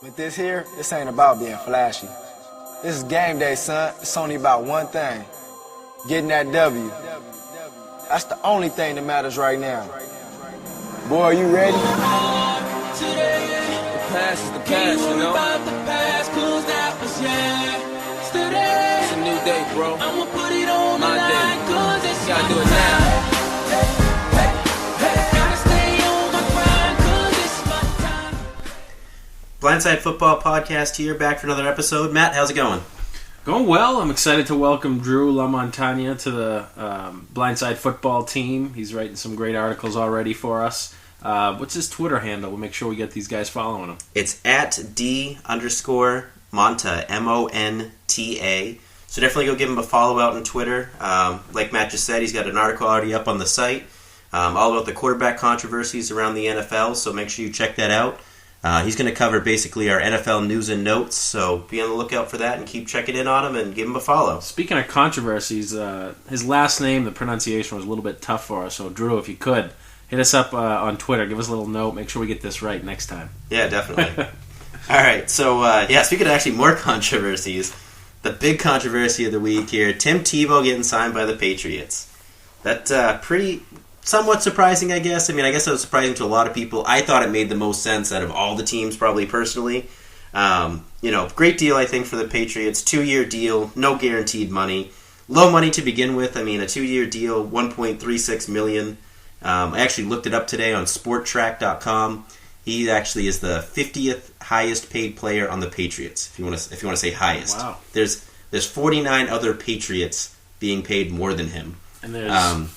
With this here, this ain't about being flashy. This is game day, son. It's only about one thing. Getting that W. That's the only thing that matters right now. Boy, are you ready? The past is the past, you know? It's a new day, bro. My day. Gotta do it now. Blindside Football Podcast here, back for another episode. Matt, how's it going? Going well. I'm excited to welcome Drew LaMontagna to the Blindside Football team. He's writing some great articles already for us. What's his Twitter handle? We'll make sure we get these guys following him. It's at _Monta, MONTA. So definitely go give him a follow out on Twitter. Like Matt just said, he's got an article already up on the site all about the quarterback controversies around the NFL, so make sure you check that out. He's going to cover basically our NFL news and notes, so be on the lookout for that and keep checking in on him and give him a follow. Speaking of controversies, his last name, the pronunciation was a little bit tough for us, so Drew, if you could, hit us up on Twitter, give us a little note, make sure we get this right next time. Yeah, definitely. All right, so speaking of actually more controversies, the big controversy of the week here, Tim Tebow getting signed by the Patriots. That pretty... somewhat surprising, I guess. I mean, I guess it was surprising to a lot of people. I thought it made the most sense out of all the teams, probably personally. Great deal, I think, for the Patriots. 2-year deal, no guaranteed money. Low money to begin with. I mean, a 2-year deal, $1.36 million. I actually looked it up today on SportTrack.com. He actually is the 50th highest paid player on the Patriots, if you want to say highest. Wow. There's 49 other Patriots being paid more than him. And there's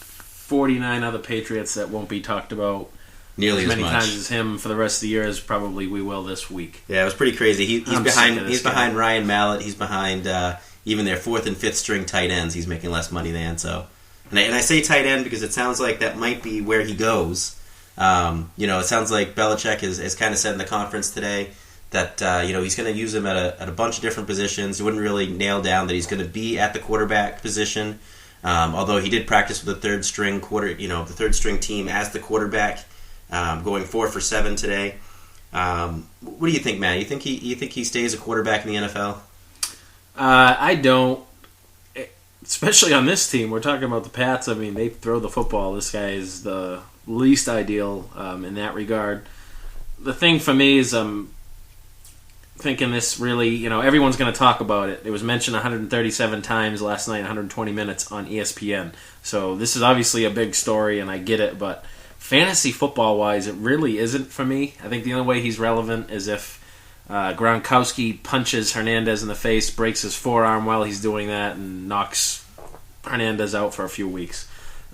49 other Patriots that won't be talked about nearly as as many much times as him for the rest of the year as probably we will this week. Yeah, it was pretty crazy. He's He's behind Ryan Mallett. He's behind even their 4th and 5th string tight ends. He's making less money than so. And I say tight end because it sounds like that might be where he goes. It sounds like Belichick has kind of said in the conference today that he's going to use him at a bunch of different positions. He wouldn't really nail down that he's going to be at the quarterback position. Although he did practice with the third string team as the quarterback, going 4 for 7 today. What do you think, Matt? You think he stays a quarterback in the NFL? I don't, especially on this team. We're talking about the Pats. I mean, they throw the football. This guy is the least ideal in that regard. The thing for me is thinking this really, everyone's going to talk about it. It was mentioned 137 times last night, 120 minutes on ESPN. So this is obviously a big story, and I get it, but fantasy football-wise, it really isn't for me. I think the only way he's relevant is if Gronkowski punches Hernandez in the face, breaks his forearm while he's doing that, and knocks Hernandez out for a few weeks.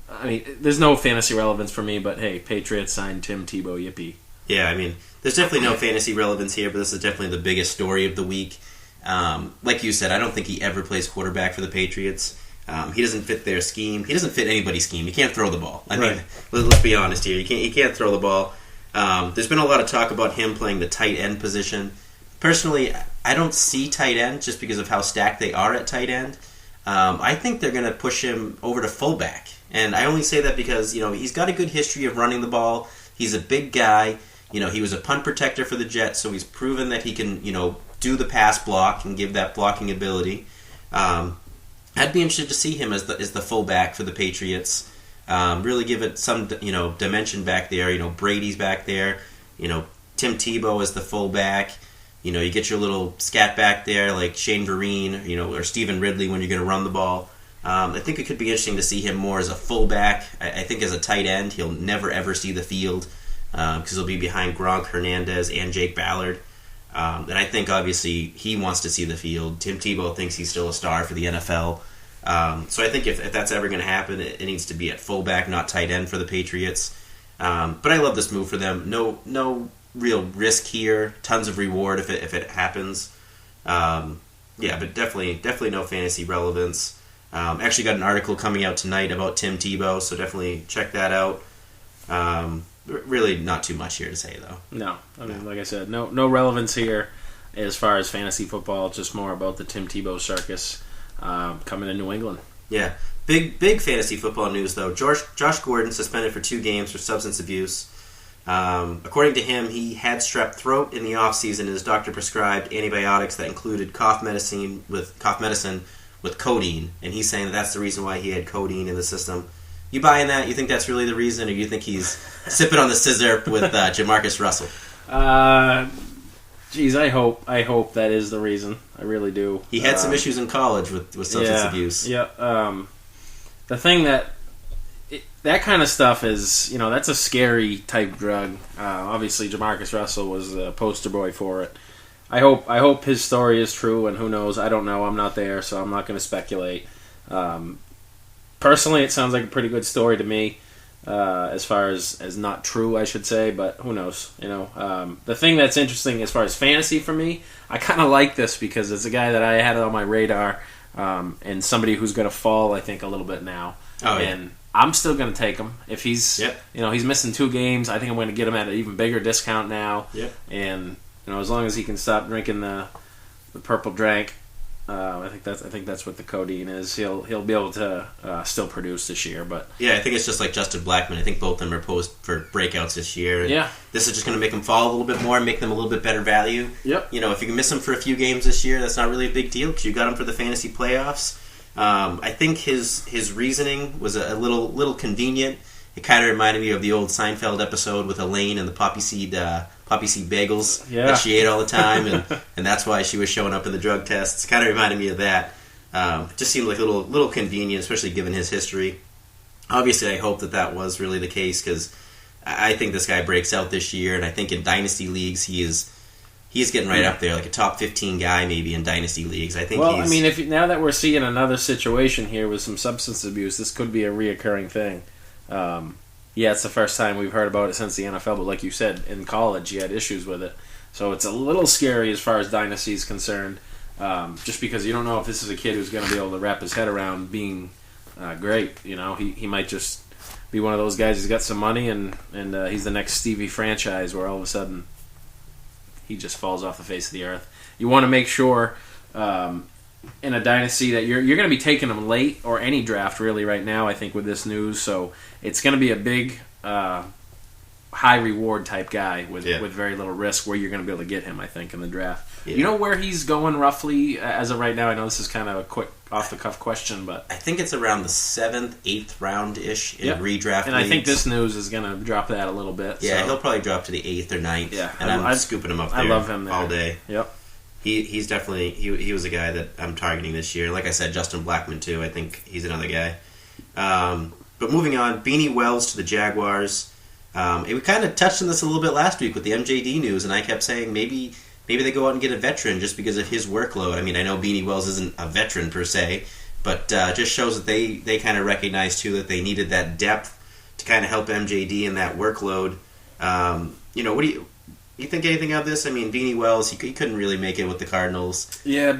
I mean, there's no fantasy relevance for me, but hey, Patriots signed Tim Tebow, yippee. Yeah, I mean, there's definitely no fantasy relevance here, but this is definitely the biggest story of the week. Like you said, I don't think he ever plays quarterback for the Patriots. He doesn't fit their scheme. He doesn't fit anybody's scheme. He can't throw the ball. I mean, let's be honest here. He can't throw the ball. There's been a lot of talk about him playing the tight end position. Personally, I don't see tight end just because of how stacked they are at tight end. I think they're going to push him over to fullback. And I only say that because, he's got a good history of running the ball. He's a big guy. He was a punt protector for the Jets, so he's proven that he can, do the pass block and give that blocking ability. I'd be interested to see him as the fullback for the Patriots. Really give it some, dimension back there. Brady's back there. Tim Tebow as the fullback. You get your little scat back there like Shane Vereen, or Stephen Ridley when you're going to run the ball. I think it could be interesting to see him more as a fullback. I think as a tight end, he'll never ever see the field. Because he'll be behind Gronk, Hernandez, and Jake Ballard. And I think, obviously, he wants to see the field. Tim Tebow thinks he's still a star for the NFL. So I think if that's ever going to happen, it needs to be at fullback, not tight end for the Patriots. But I love this move for them. No real risk here. Tons of reward if it happens. But definitely no fantasy relevance. Actually got an article coming out tonight about Tim Tebow, so definitely check that out. Really not too much here to say, though. No. I mean, like I said, no relevance here as far as fantasy football, just more about the Tim Tebow circus coming to New England. Yeah. Big fantasy football news, though. Josh Gordon suspended for 2 games for substance abuse. According to him, he had strep throat in the offseason, and his doctor prescribed antibiotics that included cough medicine with codeine, and he's saying that's the reason why he had codeine in the system. You buying that? You think that's really the reason, or you think he's sipping on the scissor with Jamarcus Russell? Geez, I hope that is the reason. I really do. He had some issues in college with substance abuse. Yeah. The thing that kind of stuff is, that's a scary type drug. Obviously, Jamarcus Russell was a poster boy for it. I hope his story is true, and who knows? I don't know. I'm not there, so I'm not going to speculate. Personally, it sounds like a pretty good story to me, as far as not true, I should say, but who knows? The thing that's interesting as far as fantasy for me, I kind of like this because it's a guy that I had on my radar, and somebody who's going to fall, I think, a little bit now. Oh, yeah. And I'm still going to take him. If he's, he's missing 2 games, I think I'm going to get him at an even bigger discount now. Yep. And as long as he can stop drinking the purple drink, I think that's what the codeine is. He'll be able to still produce this year. But yeah, I think it's just like Justin Blackman. I think both of them are posed for breakouts this year. And yeah, this is just going to make them fall a little bit more and make them a little bit better value. Yep. If you can miss them for a few games this year, that's not really a big deal because you got them for the fantasy playoffs. I think his reasoning was a little convenient. It kind of reminded me of the old Seinfeld episode with Elaine and the poppy seed bagels that she ate all the time, and that's why she was showing up in the drug tests. Kind of reminded me of that. It just seemed like a little convenient, especially given his history. Obviously, I hope that was really the case because I think this guy breaks out this year, and I think in dynasty leagues he's getting right up there, like a top 15 guy maybe in dynasty leagues. I think. Well, if now that we're seeing another situation here with some substance abuse, this could be a reoccurring thing. It's the first time we've heard about it since the NFL, but like you said, in college he had issues with it. So it's a little scary as far as dynasty is concerned, just because you don't know if this is a kid who's going to be able to wrap his head around being great. He might just be one of those guys who's got some money and he's the next Stevie franchise where all of a sudden he just falls off the face of the earth. You want to make sure in a dynasty that you're going to be taking them late, or any draft really right now, I think, with this news. So it's going to be a big high reward type guy with very little risk where you're going to be able to get him, I think, in the draft. Yeah. You know where he's going roughly as of right now? I know this is kind of a quick off-the-cuff question, but I think it's around the 7th, 8th round-ish in redraft and leagues. I think this news is going to drop that a little bit. Yeah, so. He'll probably drop to the 8th or 9th, and I'm scooping him up there. I love him there. All day. Yep. He's definitely he was a guy that I'm targeting this year. Like I said, Justin Blackman too. I think he's another guy. But moving on, Beanie Wells to the Jaguars. We kind of touched on this a little bit last week with the MJD news, and I kept saying maybe they go out and get a veteran just because of his workload. I mean, I know Beanie Wells isn't a veteran per se, but just shows that they kind of recognize too that they needed that depth to kind of help MJD in that workload. What do you think anything of this? I mean, Beanie Wells, he couldn't really make it with the Cardinals. Yeah,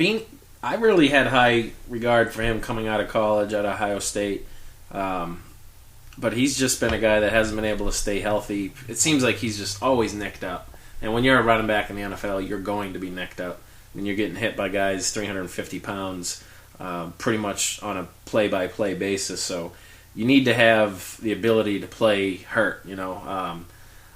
I really had high regard for him coming out of college at Ohio State. But he's just been a guy that hasn't been able to stay healthy. It seems like he's just always nicked up. And when you're a running back in the NFL, you're going to be nicked up. When you're getting hit by guys 350 pounds pretty much on a play-by-play basis. So you need to have the ability to play hurt,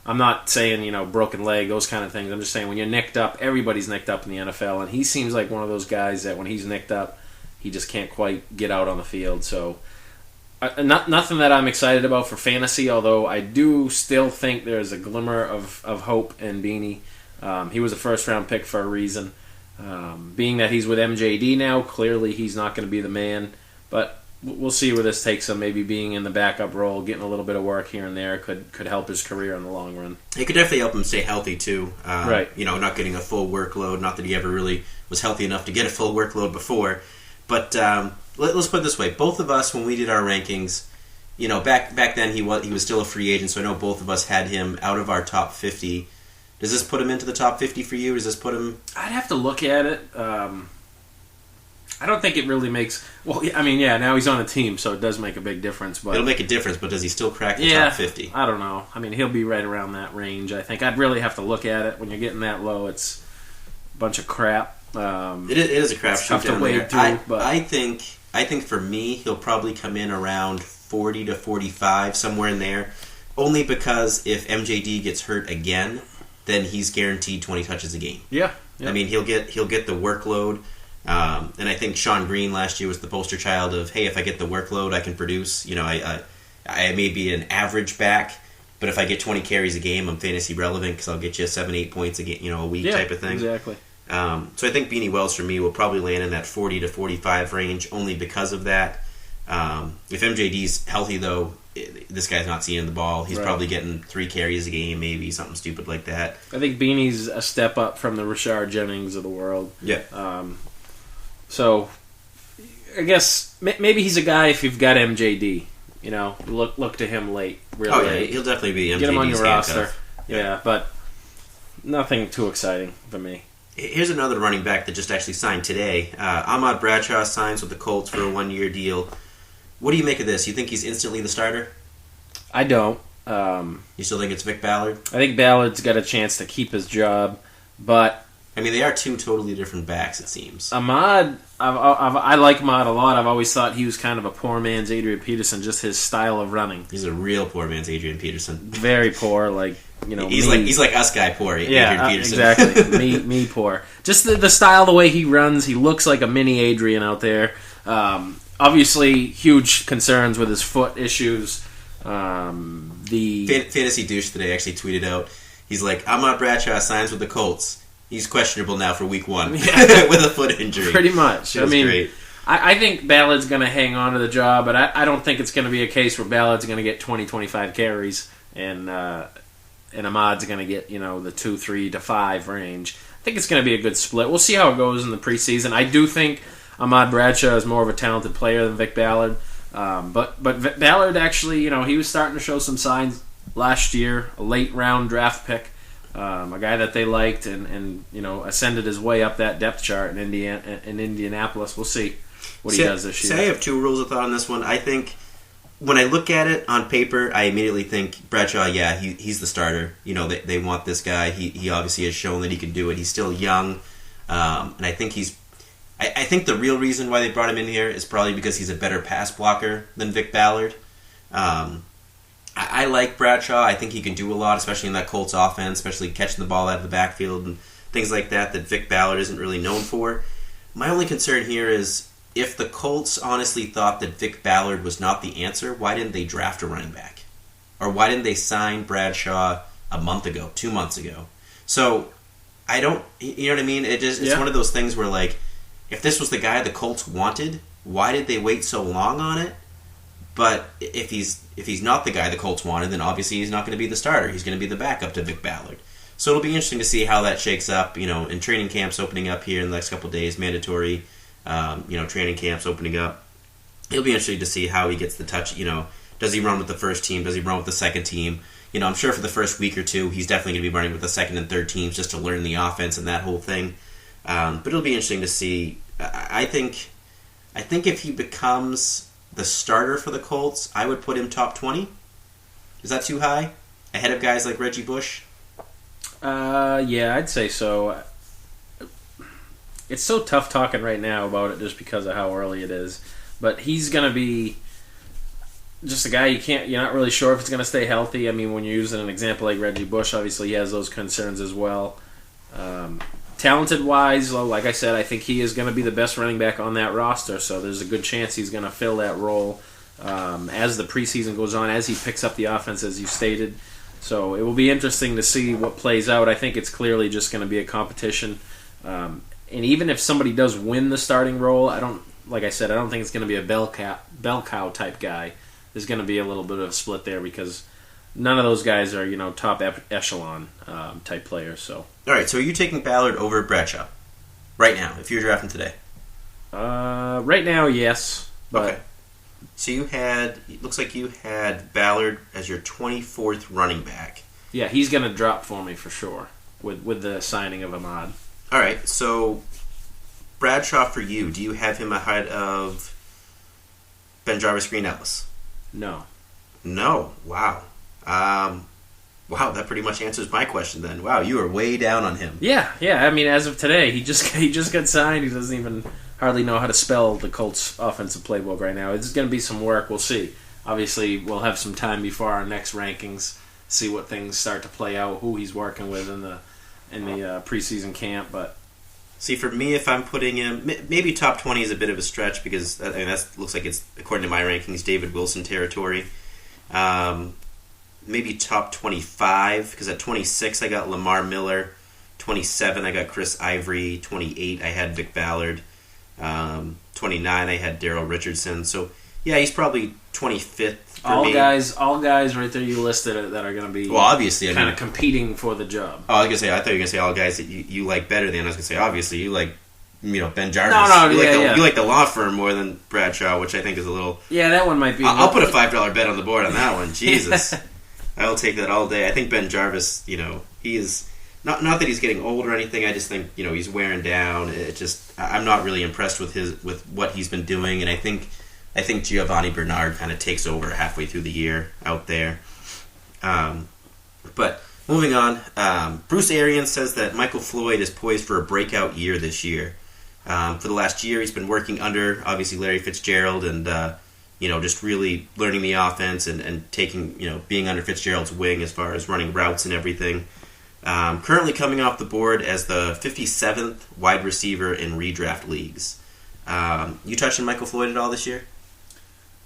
I'm not saying, broken leg, those kind of things. I'm just saying when you're nicked up, everybody's nicked up in the NFL. And he seems like one of those guys that when he's nicked up, he just can't quite get out on the field. So nothing that I'm excited about for fantasy, although I do still think there's a glimmer of hope in Beanie. He was a first-round pick for a reason. Being that he's with MJD now, clearly he's not going to be the man. But we'll see where this takes him. Maybe being in the backup role, getting a little bit of work here and there could help his career in the long run. It could definitely help him stay healthy, too. Right. Not getting a full workload. Not that he ever really was healthy enough to get a full workload before. But let's put it this way. Both of us, when we did our rankings, back then he was still a free agent, so I know both of us had him out of our top 50. Does this put him into the top 50 for you? Does this put him... I'd have to look at it. I don't think it really makes... Well, I mean, yeah, now he's on a team, so it does make a big difference. But it'll make a difference, but does he still crack the top 50? I don't know. I mean, he'll be right around that range, I think. I'd really have to look at it. When you're getting that low, it's a bunch of crap. It is a crap shoot tough to down wade there. through, but I think for me, he'll probably come in around 40 to 45, somewhere in there. only because if MJD gets hurt again, then he's guaranteed 20 touches a game. Yeah. I mean, he'll get the workload. And I think Sean Green last year was the poster child of, hey, if I get the workload, I can produce. I may be an average back, but if I get 20 carries a game, I'm fantasy relevant because I'll get you 7-8 points a week type of thing. Exactly. So I think Beanie Wells for me will probably land in that 40 to 45 range only because of that. If MJD's healthy though, this guy's not seeing the ball. He's probably getting 3 carries a game, maybe something stupid like that. I think Beanie's a step up from the Rashard Jennings of the world. Yeah. So I guess maybe he's a guy if you've got MJD. Look to him late. Really late. He'll definitely be MJD's Get him on your roster. handcuff. Yeah, but nothing too exciting for me. Here's another running back that just actually signed today. Ahmad Bradshaw signs with the Colts for a 1-year deal. What do you make of this? You think he's instantly the starter? I don't. You still think it's Vic Ballard? I think Ballard's got a chance to keep his job, but I mean, they are 2 totally different backs, it seems. Ahmad, I like Ahmad a lot. I've always thought he was kind of a poor man's Adrian Peterson, just his style of running. He's a real poor man's Adrian Peterson. Very poor, He's like us guy poor, Adrian Peterson. Exactly. me poor. Just the style, the way he runs, he looks like a mini Adrian out there. Obviously, huge concerns with his foot issues. Fantasy Douche today actually tweeted out, he's like, Ahmad Bradshaw signs with the Colts. He's questionable now for week 1 with a foot injury. Pretty much. Great. I think Ballard's going to hang on to the job, but I don't think it's going to be a case where Ballard's going to get 20, 25 carries and Ahmad's going to get, the 2, 3 to 5 range. I think it's going to be a good split. We'll see how it goes in the preseason. I do think Ahmad Bradshaw is more of a talented player than Vic Ballard. But Ballard actually, he was starting to show some signs last year, a late round draft pick, a guy that they liked and ascended his way up that depth chart in Indianapolis. We'll see what he does this year. I have 2 rules of thought on this one. I think when I look at it on paper, I immediately think Bradshaw, he's the starter. They want this guy. He obviously has shown that he can do it. He's still young. And I think I think the real reason why they brought him in here is probably because he's a better pass blocker than Vic Ballard. I like Bradshaw. I think he can do a lot, especially in that Colts offense, especially catching the ball out of the backfield and things like that Vic Ballard isn't really known for. My only concern here is if the Colts honestly thought that Vic Ballard was not the answer, why didn't they draft a running back? Or why didn't they sign Bradshaw a month ago, 2 months ago? So, I don't, you know what I mean? It's one of those things where, like, if this was the guy the Colts wanted, why did they wait so long on it? But if he's not the guy the Colts wanted, then obviously he's not going to be the starter. He's going to be the backup to Vic Ballard. So it'll be interesting to see how that shakes up. In training camps opening up here in the next couple of days, mandatory, training camps opening up. It'll be interesting to see how he gets the touch. Does he run with the first team? Does he run with the second team? I'm sure for the first week or 2, he's definitely going to be running with the second and third teams just to learn the offense and that whole thing. But it'll be interesting to see. I think if he becomes the starter for the Colts, I would put him top 20. Is that too high? Ahead of guys like Reggie Bush? Yeah, I'd say so. It's so tough talking right now about it just because of how early it is. But he's going to be just a guy you're not really sure if it's going to stay healthy. I mean, when you're using an example like Reggie Bush, obviously he has those concerns as well. Talented-wise, like I said, I think he is going to be the best running back on that roster, so there's a good chance he's going to fill that role as the preseason goes on, as he picks up the offense, as you stated. So it will be interesting to see what plays out. I think it's clearly just going to be a competition. And even if somebody does win the starting role, I don't think it's going to be a bell cow type guy. There's going to be a little bit of a split there because none of those guys are, top echelon type players. So. All right, so are you taking Ballard over Bradshaw right now, if you're drafting today? Right now, yes. But okay. So it looks like you had Ballard as your 24th running back. Yeah, he's going to drop for me for sure with the signing of Ahmad. All right, so Bradshaw for you, do you have him ahead of Ben Jarvis Green Ellis? No. Wow. Wow, that pretty much answers my question then. Wow, you are way down on him. Yeah. I mean, as of today, he just got signed. He doesn't even hardly know how to spell the Colts offensive playbook right now. It's going to be some work. We'll see. obviously we'll have some time before our next rankings, see what things start to play out, who he's working with in the preseason camp. But see, for me, if I'm putting him, maybe top 20 is a bit of a stretch because that looks like it's, according to my rankings, David Wilson territory. Maybe top 25 because at 26 I got Lamar Miller, 27 I got Chris Ivory, 28 I had Vic Ballard, 29 I had Daryl Richardson. So yeah, he's probably 25th for all me. all guys right there you listed that are going to be obviously kind of competing for the job. Oh, I was gonna say, I thought you were gonna say all guys that you like better than. I was gonna say obviously you like Ben Jarvis. You like the law firm more than Bradshaw, which I think is a little. Yeah, that one might be. I'll put a $5 bet on the board on that one. Jesus. I'll take that all day. I think Ben Jarvis, he is not that he's getting old or anything. I just think he's wearing down. I'm not really impressed with what he's been doing, and I think Giovanni Bernard kind of takes over halfway through the year out there. But moving on, Bruce Arians says that Michael Floyd is poised for a breakout year this year. For the last year, he's been working under obviously Larry Fitzgerald and. Just really learning the offense and taking, being under Fitzgerald's wing as far as running routes and everything. Currently coming off the board as the 57th wide receiver in redraft leagues. You touching Michael Floyd at all this year?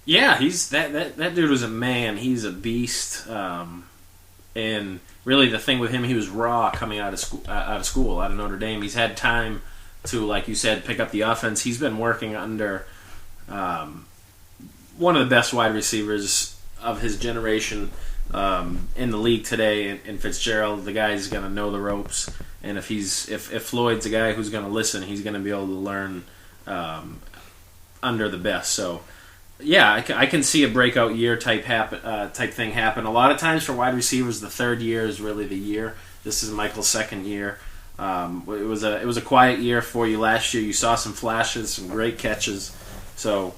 Yeah, he's that dude was a man. He's a beast. And really, the thing with him, he was raw coming out of school, out of Notre Dame. He's had time to, like you said, pick up the offense. He's been working under. One of the best wide receivers of his generation in the league today, in Fitzgerald. The guy's going to know the ropes, and if Floyd's a guy who's going to listen, he's going to be able to learn under the best. So, yeah, I can see a breakout year type thing happen. A lot of times for wide receivers, the third year is really the year. This is Michael's second year. It was a quiet year for you last year. You saw some flashes, some great catches. So.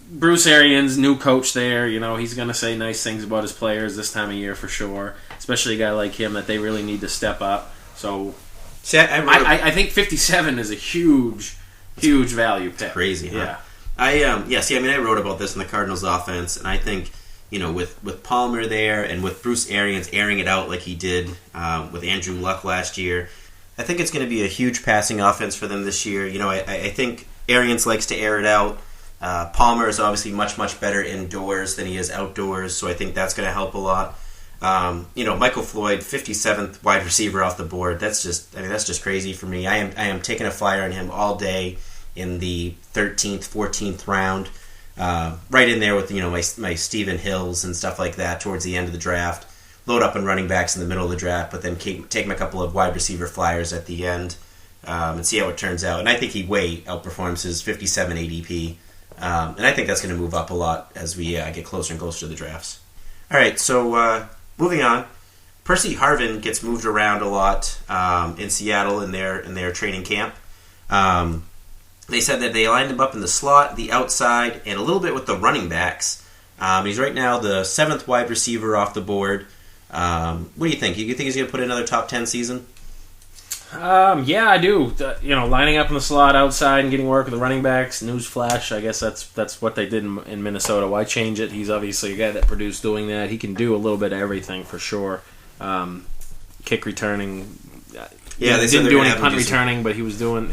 Bruce Arians, new coach there, he's going to say nice things about his players this time of year for sure, especially a guy like him that they really need to step up. So, see, I think 57 is a huge value pick. Crazy, huh? Yeah. I wrote about this in the Cardinals offense, and I think, with Palmer there and with Bruce Arians airing it out like he did with Andrew Luck last year, I think it's going to be a huge passing offense for them this year. I think Arians likes to air it out. Palmer is obviously much, much better indoors than he is outdoors, so I think that's going to help a lot. Michael Floyd, 57th wide receiver off the board. That's just crazy for me. I am taking a flyer on him all day in the 13th, 14th round, right in there with my Stephen Hills and stuff like that towards the end of the draft. Load up on running backs in the middle of the draft, but then take him a couple of wide receiver flyers at the end and see how it turns out. And I think he way outperforms his 57 ADP. And I think that's going to move up a lot as we get closer and closer to the drafts. All right, so moving on. Percy Harvin gets moved around a lot in Seattle in their training camp. They said that they lined him up in the slot, the outside, and a little bit with the running backs. He's right now the 7th wide receiver off the board. What do you think? You think he's going to put in another top 10 season? Yeah, I do. Lining up in the slot outside and getting work with the running backs. Newsflash, I guess that's what they did in Minnesota. Why change it? He's obviously a guy that produced doing that. He can do a little bit of everything for sure. Kick returning. Yeah, they didn't do any punt returning, but he was doing.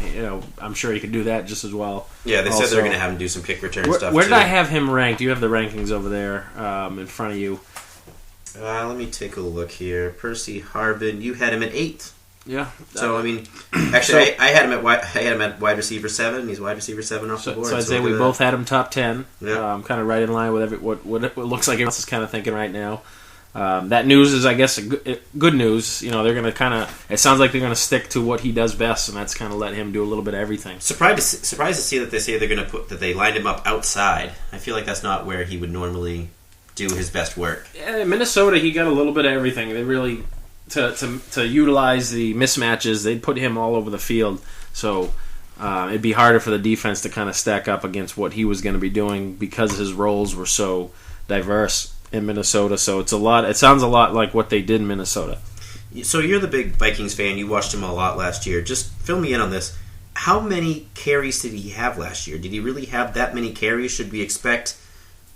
I'm sure he could do that just as well. Yeah, they said they were going to have him do some kick return stuff. Where did I have him ranked? You have the rankings over there in front of you. Let me take a look here. Percy Harvin, you had him at 8th. Yeah. So actually, I had him at wide receiver 7. He's wide receiver 7 off the board. So I'd say we both had him top 10. Yeah. Kind of right in line with what it looks like everyone else is kind of thinking right now. That news is, I guess, good news. They're going to kind of. It sounds like they're going to stick to what he does best, and that's kind of let him do a little bit of everything. Surprised to see that they say they're going to that they lined him up outside. I feel like that's not where he would normally do his best work. Yeah, in Minnesota, he got a little bit of everything. They really. To utilize the mismatches, they'd put him all over the field. So it'd be harder for the defense to kind of stack up against what he was going to be doing because his roles were so diverse in Minnesota. So it sounds a lot like what they did in Minnesota. So you're the big Vikings fan. You watched him a lot last year. Just fill me in on this. How many carries did he have last year? Did he really have that many carries? Should we expect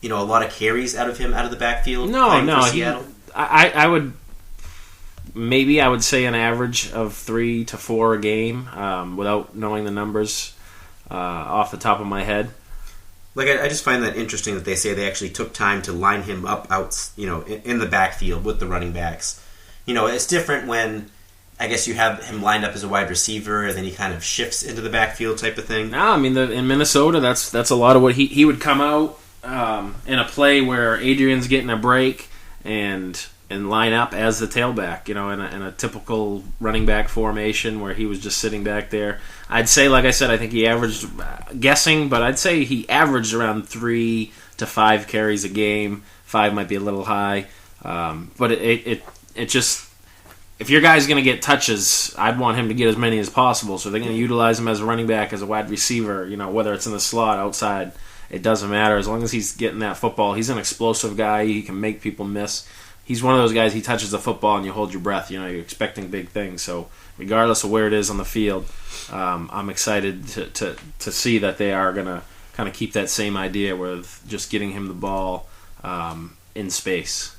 a lot of carries out of him out of the backfield? No. For Seattle? I would say an average of 3 to 4 a game, without knowing the numbers off the top of my head. Like, I just find that interesting that they say they actually took time to line him up out, in the backfield with the running backs. It's different when, I guess, you have him lined up as a wide receiver and then he kind of shifts into the backfield type of thing. No, I mean, in Minnesota, that's a lot of what he would come out in a play where Adrian's getting a break and line up as the tailback, in a typical running back formation where he was just sitting back there. I'd say, like I said, I think he averaged, guessing, but I'd say he averaged around 3 to 5 carries a game. 5 might be a little high, but it just, if your guy's going to get touches, I'd want him to get as many as possible. So they're going to utilize him as a running back, as a wide receiver, whether it's in the slot, outside, it doesn't matter. As long as he's getting that football, he's an explosive guy. He can make people miss. He's one of those guys, he touches the football and you hold your breath. You're expecting big things. So regardless of where it is on the field, I'm excited to see that they are going to kind of keep that same idea with just getting him the ball in space.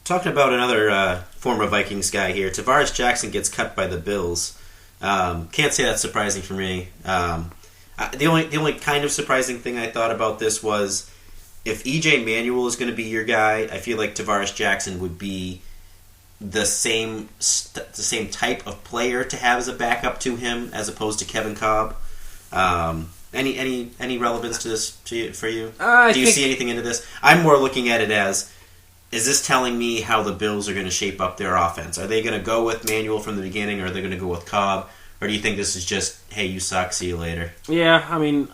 Talking about another former Vikings guy here, Tavares Jackson gets cut by the Bills. Can't say that's surprising for me. The only kind of surprising thing I thought about this was, if E.J. Manuel is going to be your guy, I feel like Tavares Jackson would be the same type of player to have as a backup to him, as opposed to Kevin Kolb. Any relevance to this for you? Do you see anything into this? I'm more looking at it as, is this telling me how the Bills are going to shape up their offense? Are they going to go with Manuel from the beginning, or are they going to go with Kolb? Or do you think this is just, hey, you suck, see you later? Yeah, I mean,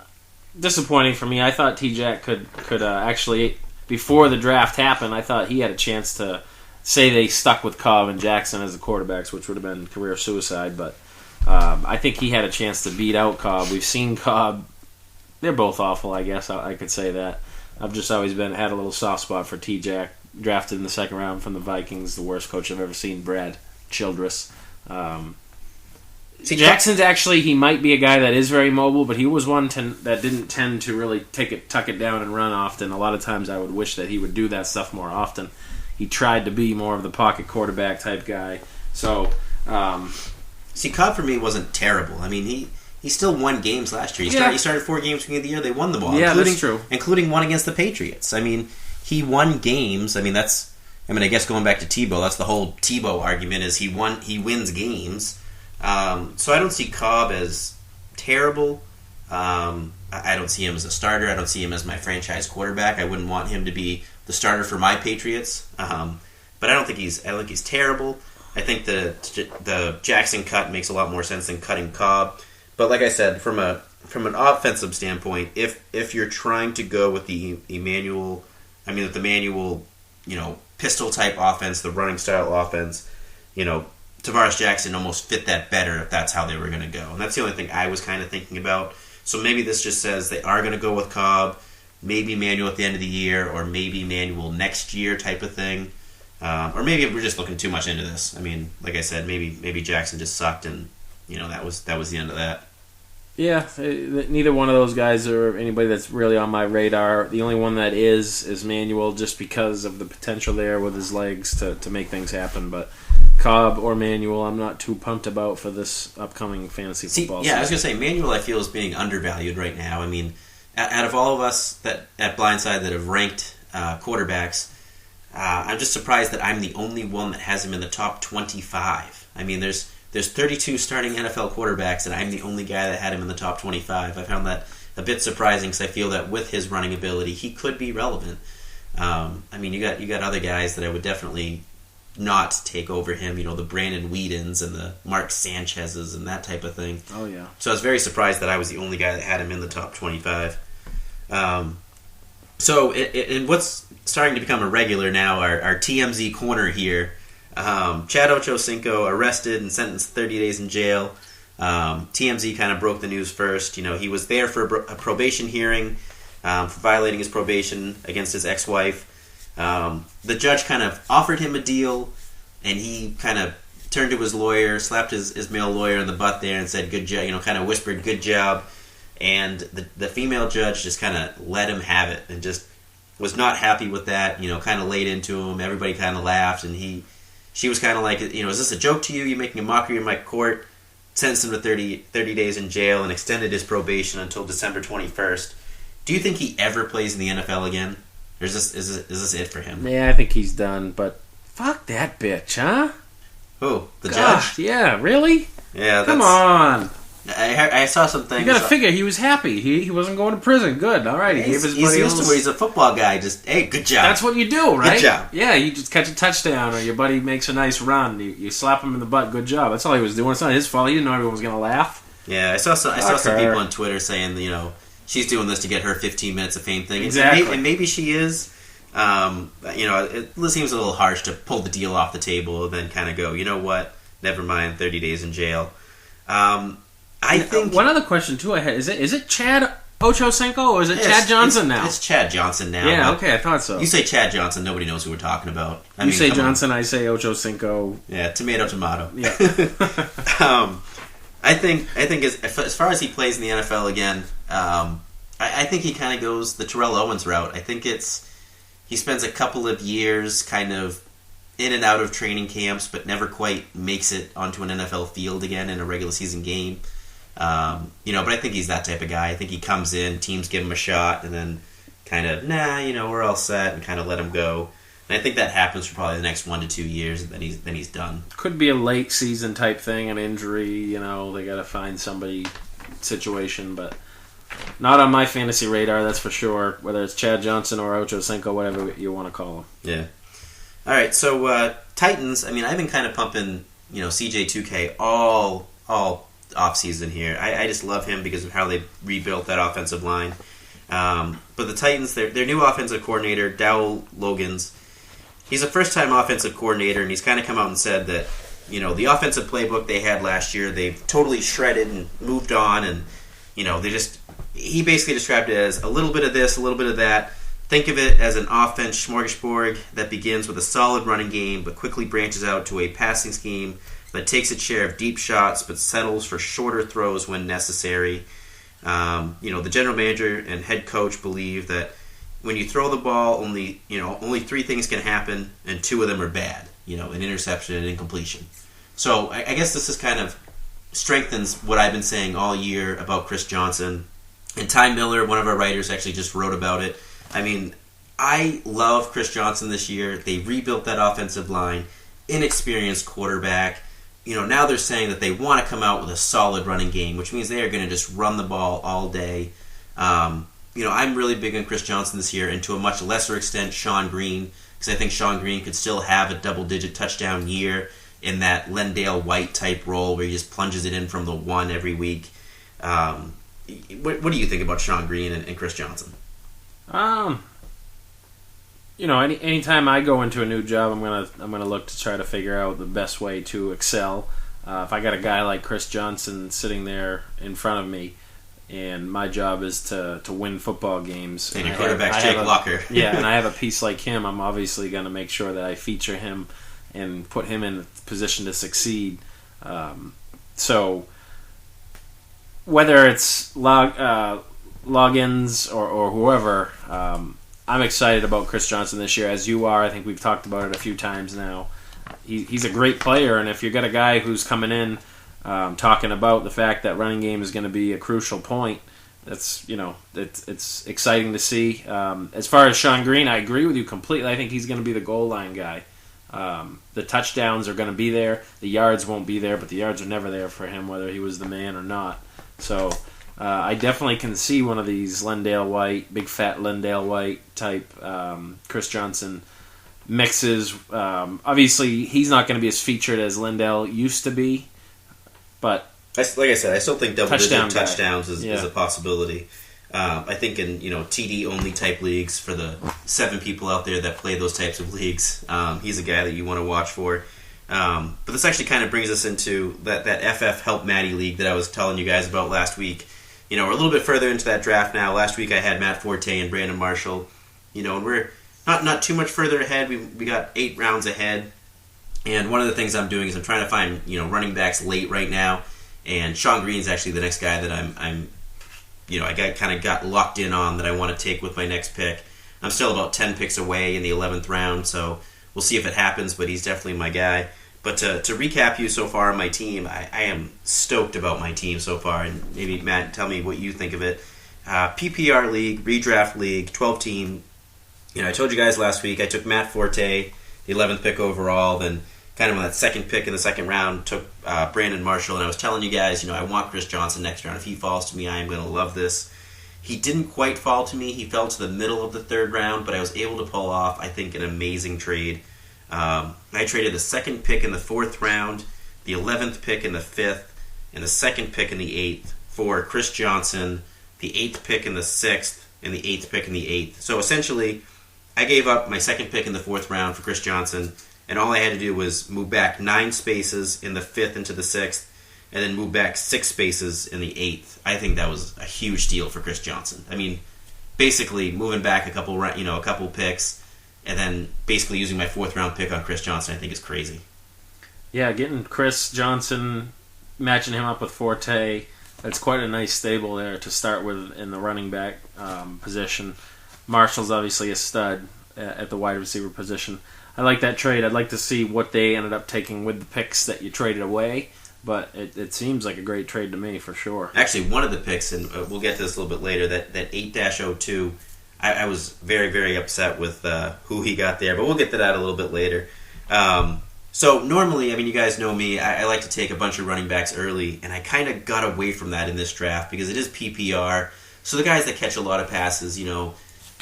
disappointing for me. I thought T-Jack could actually, before the draft happened, I thought he had a chance to say they stuck with Cobb and Jackson as the quarterbacks, which would have been career suicide. But I think he had a chance to beat out Cobb. We've seen Cobb. They're both awful, I guess. I could say that. I've just always had a little soft spot for T-Jack, drafted in the second round from the Vikings, the worst coach I've ever seen, Brad Childress. Jackson's actually, he might be a guy that is very mobile, but he was one that didn't tend to really tuck it down and run often. A lot of times I would wish that he would do that stuff more often. He tried to be more of the pocket quarterback type guy. So, Cobb for me wasn't terrible. I mean, he still won games last year. He started 4 games beginning of the year. They won them all. Yeah, that's true. Including one against the Patriots. I mean, he won games. I guess going back to Tebow, that's the whole Tebow argument, is he wins games. So I don't see Cobb as terrible. I don't see him as a starter. I don't see him as my franchise quarterback. I wouldn't want him to be the starter for my Patriots. But I don't think he's terrible. I think the Jackson cut makes a lot more sense than cutting Cobb. But like I said, from an offensive standpoint, if you're trying to go with the Manuel, pistol type offense, the running style offense, Tavares Jackson almost fit that better if that's how they were going to go. And that's the only thing I was kind of thinking about. So maybe this just says they are going to go with Cobb, maybe Manuel at the end of the year, or maybe Manuel next year type of thing. Or maybe we're just looking too much into this. I mean, like I said, maybe Jackson just sucked, and that was the end of that. Yeah, neither one of those guys or anybody that's really on my radar. The only one that is Manuel, just because of the potential there with his legs to make things happen. But Cobb or Manuel, I'm not too pumped about for this upcoming fantasy football season. I was going to say, Manuel I feel is being undervalued right now. I mean, out of all of us that at Blindside that have ranked quarterbacks, I'm just surprised that I'm the only one that has him in the top 25. I mean, there's 32 starting NFL quarterbacks, and I'm the only guy that had him in the top 25. I found that a bit surprising, because I feel that with his running ability, he could be relevant. You got other guys that I would definitely not take over him. The Brandon Whedons and the Mark Sanchez's and that type of thing. Oh yeah. So I was very surprised that I was the only guy that had him in the top 25. And what's starting to become a regular now, our TMZ corner here. Chad Ochocinco arrested and sentenced 30 days in jail. TMZ kind of broke the news first. He was there for a probation hearing for violating his probation against his ex-wife. The judge kind of offered him a deal, and he kind of turned to his lawyer, slapped his male lawyer in the butt there and said, good job, kind of whispered, good job. And the female judge just kind of let him have it and just was not happy with that. Kind of laid into him. Everybody kind of laughed, and she was kind of like, is this a joke to you? You're making a mockery of my court. Sentenced him to 30 days in jail and extended his probation until December 21st. Do you think he ever plays in the NFL again? Or is this it for him? Yeah, I think he's done, but fuck that bitch, huh? Who? The Gosh, judge? Yeah, really? Yeah, Come on. I saw some things. You gotta figure he was happy. He wasn't going to prison. Good. All right. He gave his buddy he's used to where he's a football guy. Just, hey, good job. That's what you do, right? Good job. Yeah, you just catch a touchdown or your buddy makes a nice run. You slap him in the butt. Good job. That's all he was doing. It's not his fault. He didn't know everyone was going to laugh. Yeah, I saw some people on Twitter saying, she's doing this to get her 15 minutes of fame thing. Exactly. And maybe she is. It seems a little harsh to pull the deal off the table and then kind of go, you know what? Never mind, 30 days in jail. I think one other question too I had is it Chad Ochocinco or is it Chad Johnson now? It's Chad Johnson now. Yeah, okay, I thought so. You say Chad Johnson, nobody knows who we're talking about. You say Johnson, I say Ochocinco. Yeah, tomato. Yeah. I think as far as he plays in the NFL again, I think he kind of goes the Terrell Owens route. I think he spends a couple of years kind of in and out of training camps, but never quite makes it onto an NFL field again in a regular season game. But I think he's that type of guy. I think he comes in, teams give him a shot, and then kind of, we're all set, and kind of let him go. And I think that happens for probably the next 1 to 2 years, and then he's done. Could be a late season type thing, an injury. They got to find somebody situation, but not on my fantasy radar. That's for sure. Whether it's Chad Johnson or Ochocinco, whatever you want to call him. Yeah. All right. So Titans. I mean, I've been kind of pumping, CJ2K all offseason here. I just love him because of how they rebuilt that offensive line. But the Titans, their new offensive coordinator, Dowell Logans, he's a first-time offensive coordinator, and he's kind of come out and said that, the offensive playbook they had last year, they've totally shredded and moved on, and, he basically described it as a little bit of this, a little bit of that. Think of it as an offense smorgasbord that begins with a solid running game, but quickly branches out to a passing scheme that takes its share of deep shots, but settles for shorter throws when necessary. The general manager and head coach believe that when you throw the ball, only 3 things can happen, and 2 of them are bad. An interception and incompletion. So I guess this is kind of strengthens what I've been saying all year about Chris Johnson. And Ty Miller, one of our writers, actually just wrote about it. I mean, I love Chris Johnson this year. They rebuilt that offensive line, inexperienced quarterback. Now they're saying that they want to come out with a solid running game, which means they are going to just run the ball all day. I'm really big on Chris Johnson this year, and to a much lesser extent, Sean Green, because I think Sean Green could still have a double-digit touchdown year in that Lendale White type role where he just plunges it in from the 1 every week. What do you think about Sean Green and Chris Johnson? Anytime I go into a new job, I'm gonna look to try to figure out the best way to excel. If I got a guy like Chris Johnson sitting there in front of me, and my job is to win football games, and your quarterback's Jake Locker, yeah, and I have a piece like him, I'm obviously going to make sure that I feature him and put him in a position to succeed. So whether it's logins or whoever. I'm excited about Chris Johnson this year, as you are. I think we've talked about it a few times now. He's a great player, and if you've got a guy who's coming in talking about the fact that running game is going to be a crucial point, it's exciting to see. As far as Sean Green, I agree with you completely. I think he's going to be the goal line guy. The touchdowns are going to be there. The yards won't be there, but the yards are never there for him, whether he was the man or not. So I definitely can see one of these Lendale White, big fat Lendale White type Chris Johnson mixes. Obviously, he's not going to be as featured as Lendale used to be, but like I said, I still think double-digit touchdowns is Yeah. a possibility. I think in TD only type leagues, for the 7 people out there that play those types of leagues, he's a guy that you want to watch for. But this actually kind of brings us into that FF Help Maddie league that I was telling you guys about last week. We're a little bit further into that draft now. Last week I had Matt Forte and Brandon Marshall. And we're not too much further ahead. We got 8 rounds ahead. And one of the things I'm doing is I'm trying to find running backs late right now. And Sean Green's actually the next guy that I got locked in on that I want to take with my next pick. I'm still about 10 picks away in the 11th round, so we'll see if it happens, but he's definitely my guy. But to recap you so far on my team, I am stoked about my team so far, and maybe, Matt, tell me what you think of it. PPR league, redraft league, 12-team. I told you guys last week I took Matt Forte, the 11th pick overall, then kind of on that second pick in the second round, took Brandon Marshall, and I was telling you guys, I want Chris Johnson next round. If he falls to me, I am going to love this. He didn't quite fall to me. He fell to the middle of the third round, but I was able to pull off, I think, an amazing trade. I traded the second pick in the 4th round, the 11th pick in the 5th, and the second pick in the 8th for Chris Johnson, the 8th pick in the 6th, and the 8th pick in the 8th. So essentially, I gave up my second pick in the 4th round for Chris Johnson, and all I had to do was move back 9 spaces in the 5th into the 6th, and then move back 6 spaces in the 8th. I think that was a huge deal for Chris Johnson. I mean, basically moving back a couple picks, and then basically using my 4th round pick on Chris Johnson, I think is crazy. Yeah, getting Chris Johnson, matching him up with Forte, that's quite a nice stable there to start with in the running back position. Marshall's obviously a stud at the wide receiver position. I like that trade. I'd like to see what they ended up taking with the picks that you traded away, but it seems like a great trade to me for sure. Actually, one of the picks, and we'll get to this a little bit later, that 8-02, I was very, very upset with who he got there, but we'll get to that a little bit later. So normally, you guys know me, I like to take a bunch of running backs early, and I kind of got away from that in this draft because it is PPR. So the guys that catch a lot of passes,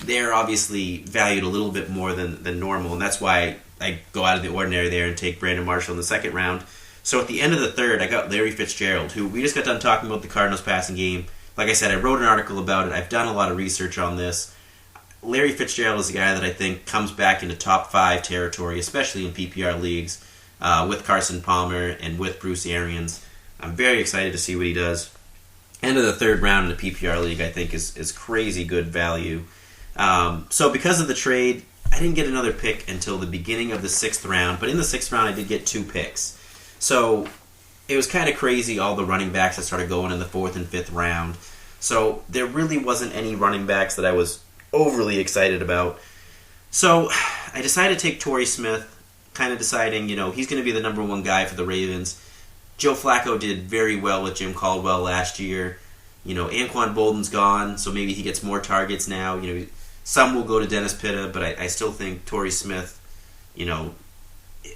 they're obviously valued a little bit more than normal, and that's why I go out of the ordinary there and take Brandon Marshall in the 2nd round. So at the end of the 3rd, I got Larry Fitzgerald, who we just got done talking about the Cardinals passing game. Like I said, I wrote an article about it. I've done a lot of research on this. Larry Fitzgerald is a guy that I think comes back into top 5 territory, especially in PPR leagues, with Carson Palmer and with Bruce Arians. I'm very excited to see what he does. End of the 3rd round in the PPR league, I think, is crazy good value. So because of the trade, I didn't get another pick until the beginning of the 6th round, but in the 6th round I did get 2 picks. So it was kind of crazy, all the running backs that started going in the 4th and 5th round. So there really wasn't any running backs that I was overly excited about. So I decided to take Torrey Smith, kind of deciding, he's going to be the number 1 guy for the Ravens. Joe Flacco did very well with Jim Caldwell last year. Anquan Bolden's gone, so maybe he gets more targets now. Some will go to Dennis Pitta, but I still think Torrey Smith,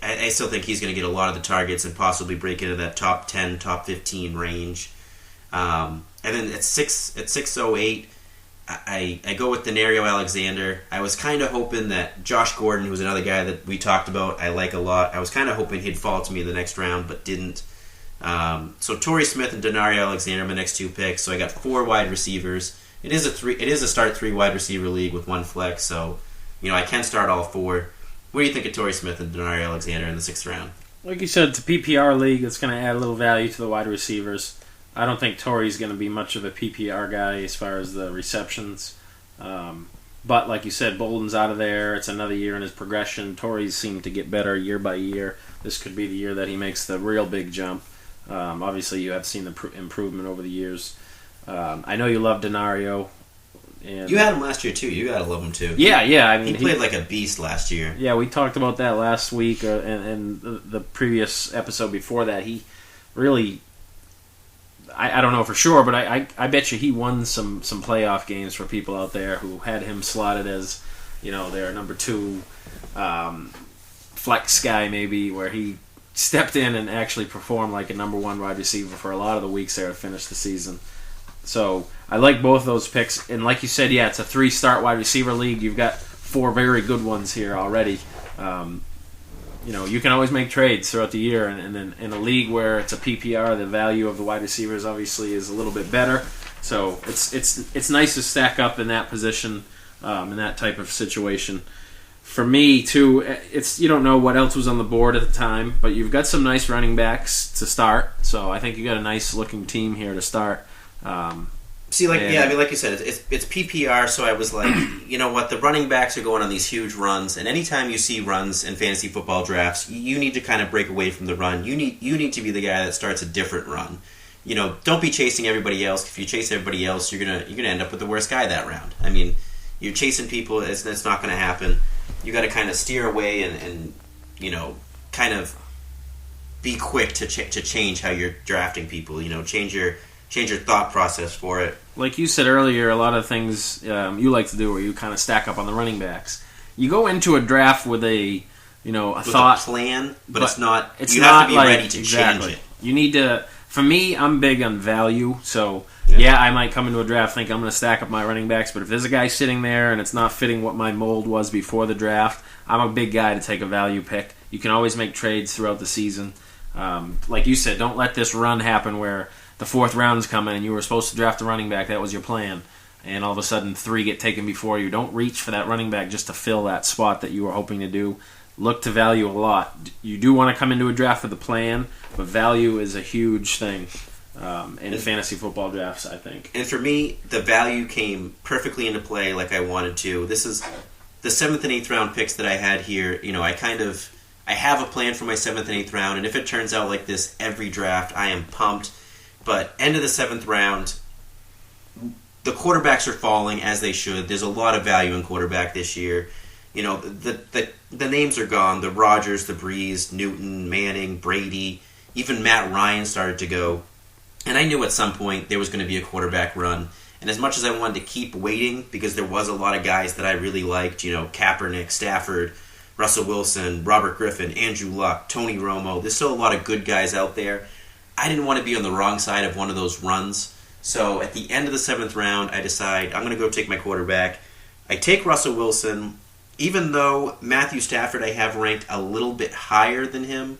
I still think he's going to get a lot of the targets and possibly break into that top 10, top 15 range. And then at 608, I go with Denario Alexander. I was kind of hoping that Josh Gordon, who was another guy that we talked about, I like a lot. I was kind of hoping he'd fall to me in the next round, but didn't. So Torrey Smith and Denario Alexander are my next 2 picks. So I got 4 wide receivers. It is a start 3 wide receiver league with 1 flex, so I can start all 4. What do you think of Torrey Smith and Denario Alexander in the 6th round? Like you said, it's a PPR league. It's going to add a little value to the wide receivers. I don't think Torrey's going to be much of a PPR guy as far as the receptions. But like you said, Bolden's out of there. It's another year in his progression. Torrey's seemed to get better year by year. This could be the year that he makes the real big jump. Obviously, you have seen the improvement over the years. I know you love Denario. And you had him last year, too. You got to love him, too. Yeah. He played like a beast last year. Yeah, we talked about that last week and the previous episode before that. He really... I don't know for sure, but I bet you he won some playoff games for people out there who had him slotted as, their number 2 flex guy maybe, where he stepped in and actually performed like a number 1 wide receiver for a lot of the weeks there to finish the season. So I like both those picks, and like you said, yeah, it's a 3-start wide receiver league. You've got 4 very good ones here already. You can always make trades throughout the year, and then in a league where it's a PPR, the value of the wide receivers obviously is a little bit better. So it's nice to stack up in that position, in that type of situation. For me, too, you don't know what else was on the board at the time, but you've got some nice running backs to start. So I think you got a nice looking team here to start. Like you said, it's PPR, so I was like, you know what, the running backs are going on these huge runs, and anytime you see runs in fantasy football drafts, you need to kind of break away from the run. You need to be the guy that starts a different run. Don't be chasing everybody else. If you chase everybody else, you're gonna end up with the worst guy that round. You're chasing people. It's not going to happen. You got to kind of steer away and kind of be quick to change how you're drafting people. Change your thought process for it. Like you said earlier, a lot of things you like to do where you kind of stack up on the running backs. You go into a draft with a thought plan, but it's not. It's you not have to be ready to change it. You need to. For me, I'm big on value, so yeah, I might come into a draft thinking I'm going to stack up my running backs, but if there's a guy sitting there and it's not fitting what my mold was before the draft, I'm a big guy to take a value pick. You can always make trades throughout the season. Like you said, don't let this run happen where the 4th round's coming and you were supposed to draft a running back, that was your plan, and all of a sudden 3 get taken before you. Don't reach for that running back just to fill that spot that you were hoping to do. Look to value a lot. You do want to come into a draft with a plan, but value is a huge thing in fantasy football drafts, I think. And for me, the value came perfectly into play like I wanted to. This is the 7th and 8th round picks that I had here. I have a plan for my 7th and 8th round, and if it turns out like this every draft, I am pumped. But end of the 7th round, the quarterbacks are falling as they should. There's a lot of value in quarterback this year. The names are gone. The Rodgers, the Breeze, Newton, Manning, Brady, even Matt Ryan started to go. And I knew at some point there was going to be a quarterback run. And as much as I wanted to keep waiting, because there was a lot of guys that I really liked, Kaepernick, Stafford, Russell Wilson, Robert Griffin, Andrew Luck, Tony Romo, there's still a lot of good guys out there. I didn't want to be on the wrong side of one of those runs. So at the end of the 7th round, I decide I'm going to go take my quarterback. I take Russell Wilson, even though Matthew Stafford I have ranked a little bit higher than him.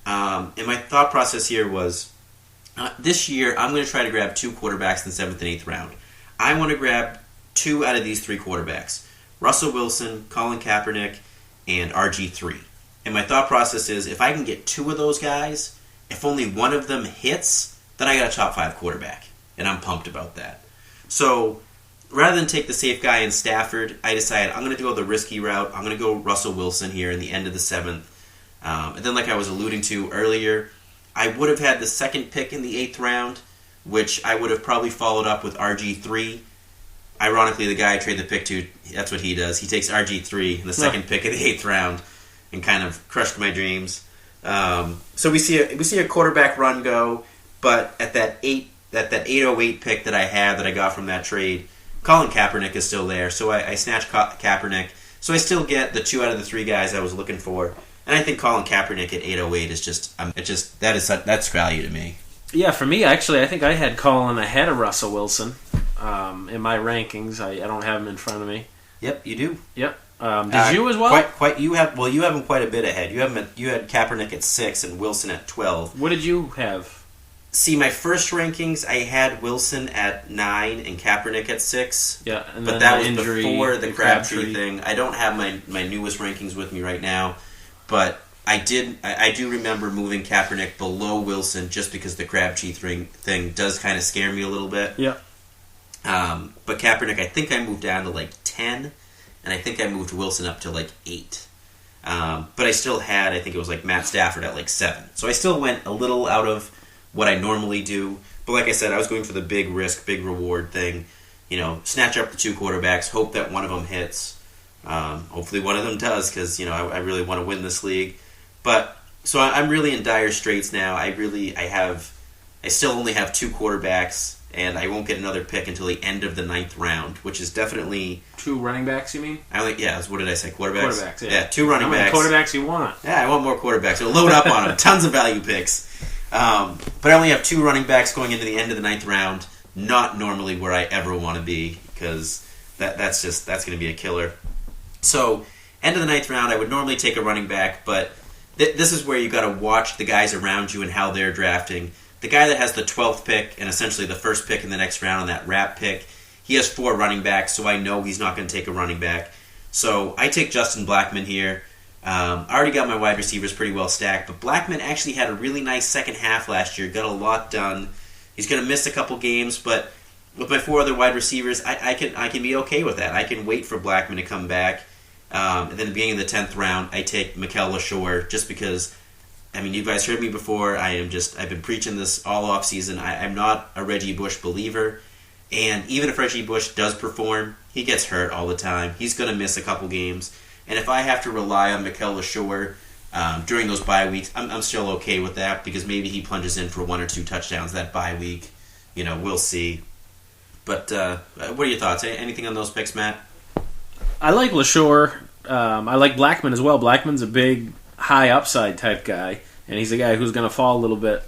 And my thought process here was, this year I'm going to try to grab 2 quarterbacks in the 7th and 8th round. I want to grab 2 out of these 3 quarterbacks. Russell Wilson, Colin Kaepernick, and RG3. And my thought process is, if I can get 2 of those guys, if only one of them hits, then I got a top 5 quarterback. And I'm pumped about that. So rather than take the safe guy in Stafford, I decided I'm going to go the risky route. I'm going to go Russell Wilson here in the end of the 7th. And then like I was alluding to earlier, I would have had the 2nd pick in the 8th round, which I would have probably followed up with RG3. Ironically, the guy I trade the pick to, that's what he does. He takes RG3 in the 2nd pick of the 8th round and kind of crushed my dreams. So we see a quarterback run go, but at that 808 pick that I had that I got from that trade, Colin Kaepernick is still there. So I snatched Kaepernick. So I still get the 2 out of the 3 guys I was looking for. And I think Colin Kaepernick at 808 is that's value to me. Yeah, for me, actually, I think I had Colin ahead of Russell Wilson in my rankings. I don't have him in front of me. Yep, you do. Yep. Did you as well? Quite. You have him quite a bit ahead. You had Kaepernick at 6 and Wilson at 12. What did you have? See, my first rankings, I had Wilson at 9 and Kaepernick at 6. Yeah, and but then that was injury, before the Crabtree thing. I don't have my newest rankings with me right now, but I do remember moving Kaepernick below Wilson just because the Crabtree thing does kind of scare me a little bit. Yeah. But Kaepernick, I think I moved down to like 10, and I think I moved Wilson up to like 8. But I still had, I think it was like Matt Stafford at like 7. So I still went a little out of what I normally do. But like I said, I was going for the big risk, big reward thing. Snatch up the 2 quarterbacks, hope that one of them hits. Hopefully one of them does, because I really want to win this league. But so I'm really in dire straits now. I still only have 2 quarterbacks, and I won't get another pick until the end of the 9th round, which is definitely 2 running backs, you mean? what did I say? Quarterbacks? Quarterbacks, yeah. Yeah, 2 running backs. How many quarterbacks you want? Yeah, I want more quarterbacks. So load up on them. Tons of value picks. But I only have 2 running backs going into the end of the 9th round. Not normally where I ever want to be, because that's going to be a killer. So, end of the 9th round, I would normally take a running back, but this is where you got to watch the guys around you and how they're drafting. The guy that has the 12th pick and essentially the first pick in the next round on that wrap pick, he has 4 running backs, so I know he's not going to take a running back. So I take Justin Blackmon here. I already got my wide receivers pretty well stacked, but Blackmon actually had a really nice second half last year, got a lot done. He's going to miss a couple games, but with my 4 other wide receivers, I can be okay with that. I can wait for Blackmon to come back. And then at the beginning of the 10th round, I take Mikel LaShore just because, you guys heard me before. I've been preaching this all off season. I'm not a Reggie Bush believer. And even if Reggie Bush does perform, he gets hurt all the time. He's going to miss a couple games. And if I have to rely on Mikel LaShore during those bye weeks, I'm still okay with that because maybe he plunges in for 1 or 2 touchdowns that bye week. We'll see. But what are your thoughts? Anything on those picks, Matt? I like LaShore. I like Blackman as well. Blackman's a big, high upside type guy, and he's a guy who's going to fall a little bit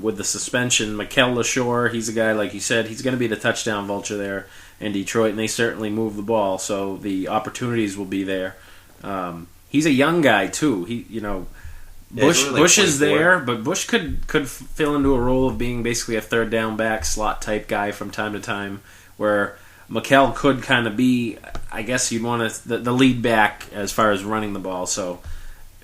with the suspension. Mikel LaShore, he's a guy, like you said, he's going to be the touchdown vulture there in Detroit, and they certainly move the ball, so the opportunities will be there. He's a young guy too. Bush is there, but Bush could fill into a role of being basically a third down back slot type guy from time to time, where Mikel could kind of be, I guess you'd want to, the lead back as far as running the ball. So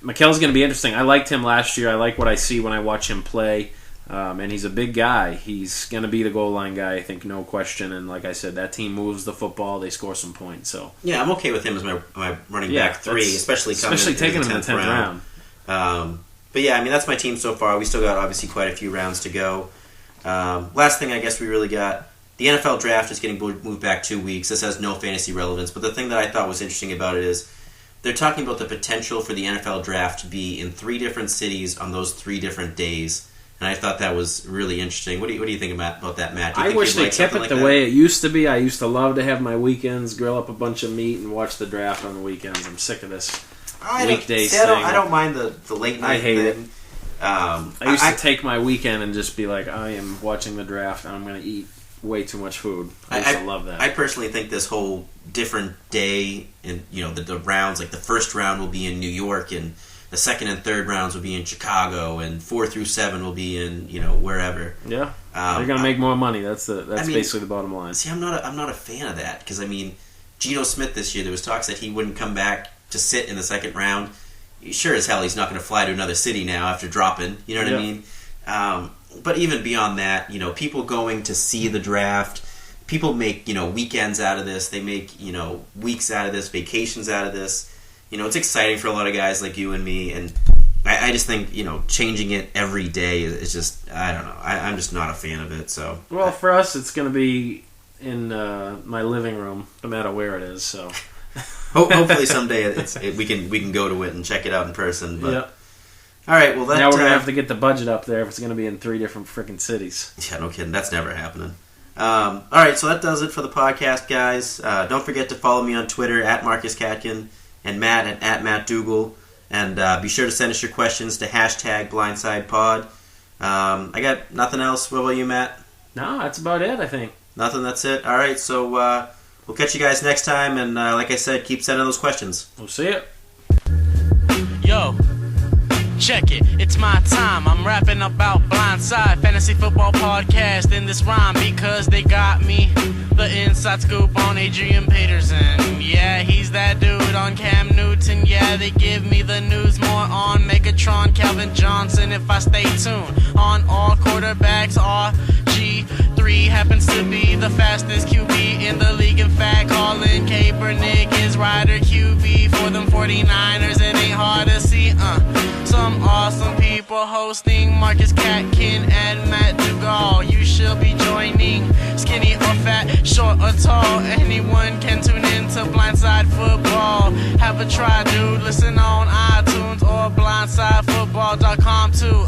Mikel's going to be interesting. I liked him last year. I like what I see when I watch him play. And he's a big guy. He's going to be the goal line guy, I think, no question. And like I said, that team moves the football. They score some points. So yeah, I'm okay with him as my running back 3, especially taking him in the 10th round. But yeah, I mean, that's my team so far. We still got, obviously, quite a few rounds to go. Last thing I guess we really got, the NFL draft is getting moved back 2 weeks. This has no fantasy relevance. But the thing that I thought was interesting about it is they're talking about the potential for the NFL draft to be in 3 different cities on those 3 different days. And I thought that was really interesting. What do you think about that, Matt? I wish they kept it the way it used to be. I used to love to have my weekends, grill up a bunch of meat, and watch the draft on the weekends. I'm sick of this weekday thing. I don't mind the late night thing. I hate it. I used to take my weekend and just be like, I am watching the draft, and I'm going to eat way too much food. I used to love that. I personally think this whole different day, and the rounds, like the first round will be in New York, and the second and third rounds will be in Chicago, and 4 through 7 will be in wherever. Yeah, they're gonna make more money. That's basically the bottom line. See, I'm not a fan of that because Geno Smith this year, there was talks that he wouldn't come back to sit in the second round. Sure as hell, he's not going to fly to another city now after dropping. You know what I mean? But even beyond that, people going to see the draft, people make weekends out of this. They make weeks out of this, vacations out of this. It's exciting for a lot of guys like you and me, and I just think, changing it every day is just, I don't know. I'm just not a fan of it. So, well, for us, it's going to be in my living room, no matter where it is. So, hopefully someday we can go to it and check it out in person. But yep. All right, well, now we're going to have to get the budget up there if it's going to be in 3 different freaking cities. Yeah, no kidding. That's never happening. All right, so that does it for the podcast, guys. Don't forget to follow me on Twitter at Marcus Katkin and Matt at Matt Dugal. And be sure to send us your questions to #BlindsidePod. I got nothing else. What about you, Matt? No, that's about it, I think. Nothing, that's it. All right, so we'll catch you guys next time. And like I said, keep sending those questions. We'll see you. Yo, check it, it's my time. I'm rapping about Blindside, fantasy football podcast in this rhyme because they got me the inside scoop on Adrian Peterson. Yeah, he's that dude on Cam Newton. Yeah, they give me the news more on Megatron, Calvin Johnson if I stay tuned. On all quarterbacks, RG3 happens to be the fastest QB in the league. In fact, Colin Kaepernick is rider QB for them 49ers. It ain't hard to see, Some awesome people hosting Marcus Katkin and Matt Dugal. You should be joining, skinny or fat, short or tall. Anyone can tune in to Blindside Football. Have a try, dude. Listen on iTunes or blindsidefootball.com too.